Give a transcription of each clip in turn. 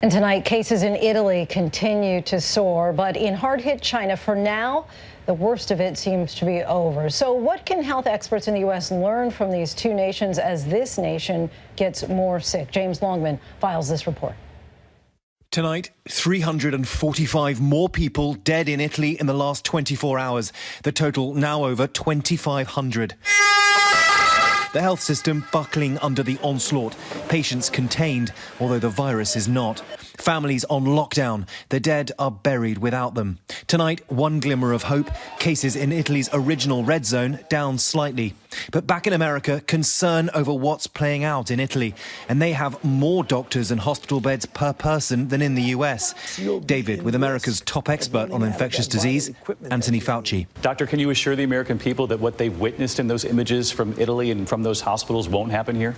And tonight, cases in Italy continue to soar, but in hard-hit China, for now, the worst of it seems to be over. So what can health experts in the U.S. learn from these two nations as this nation gets more sick? James Longman files this report. Tonight, 345 more people dead in Italy in the last 24 hours. The total now over 2,500. The health system buckling under the onslaught. Patients contained, although the virus is not. Families on lockdown. The dead are buried without them. Tonight, one glimmer of hope. Cases in Italy's original red zone down slightly. But back in America, concern over what's playing out in Italy. And they have more doctors and hospital beds per person than in the US. David, with America's top expert on infectious disease, Anthony Fauci. Doctor, can you assure the American people that what they've witnessed in those images from Italy and from those hospitals won't happen here?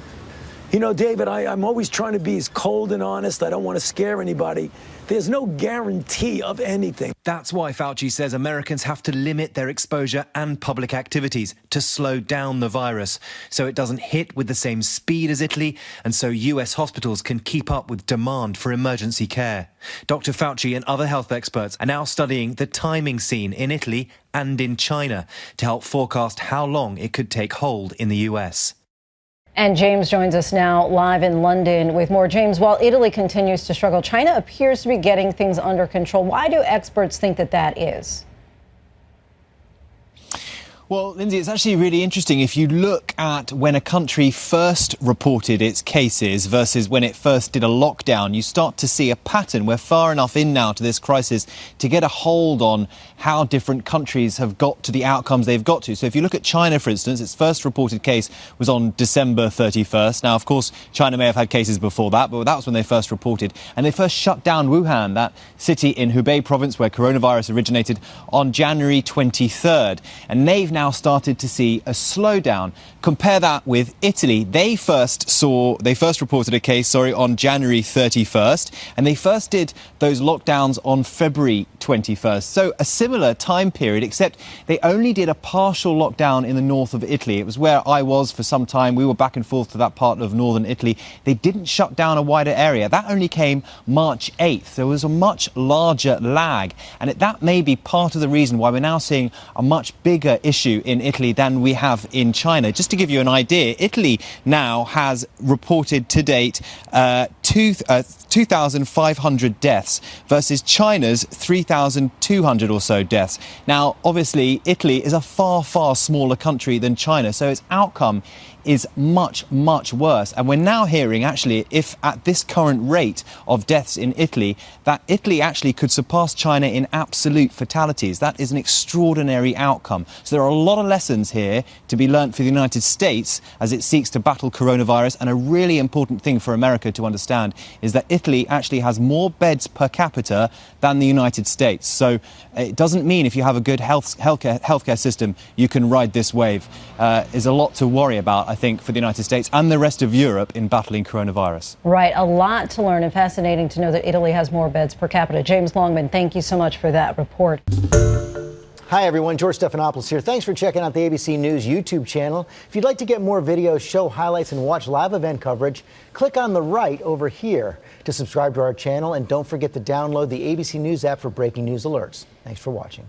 You know, David, I'm always trying to be as cold and honest. I don't want to scare anybody. There's no guarantee of anything. That's why Fauci says Americans have to limit their exposure and public activities to slow down the virus so it doesn't hit with the same speed as Italy and so US hospitals can keep up with demand for emergency care. Dr. Fauci and other health experts are now studying the timing scene in Italy and in China to help forecast how long it could take hold in the US. And James joins us now live in London with more. James, while Italy continues to struggle, China appears to be getting things under control. Why do experts think that that is? Well, Lindsay, it's actually really interesting. If you look at when a country first reported its cases versus when it first did a lockdown, you start to see a pattern. We're far enough in now to this crisis to get a hold on how different countries have got to the outcomes they've got to. So if you look at China, for instance, its first reported case was on December 31st. Now, of course, China may have had cases before that, but that was when they first reported. And they first shut down Wuhan, that city in Hubei province where coronavirus originated, on January 23rd. And they've now started to see a slowdown. Compare that with Italy. They first reported a case, on January 31st, and they first did those lockdowns on February 21st. So a similar time period, except they only did a partial lockdown in the north of Italy. It was where I was for some time. We were back and forth to that part of northern Italy. They didn't shut down a wider area. That only came March 8th. There was a much larger lag, and that may be part of the reason why we're now seeing a much bigger issue in Italy than we have in China. Just to give you an idea, Italy now has reported to date 2,500 deaths versus China's 3,200 or so deaths. Now, obviously, Italy is a far, far smaller country than China, so its outcome is much, much worse. And we're now hearing, actually, if at this current rate of deaths in Italy, that Italy actually could surpass China in absolute fatalities. That is an extraordinary outcome. So there are a lot of lessons here to be learnt for the United States as it seeks to battle coronavirus. And a really important thing for America to understand is that Italy actually has more beds per capita than the United States. So it doesn't mean if you have a good healthcare system, you can ride this wave. There's a lot to worry about, I think, for the United States and the rest of Europe in battling coronavirus. Right. A lot to learn, and fascinating to know that Italy has more beds per capita. James Longman, thank you so much for that report. Hi, everyone. George Stephanopoulos here. Thanks for checking out the ABC News YouTube channel. If you'd like to get more videos, show highlights, and watch live event coverage, click on the right over here to subscribe to our channel. And don't forget to download the ABC News app for breaking news alerts. Thanks for watching.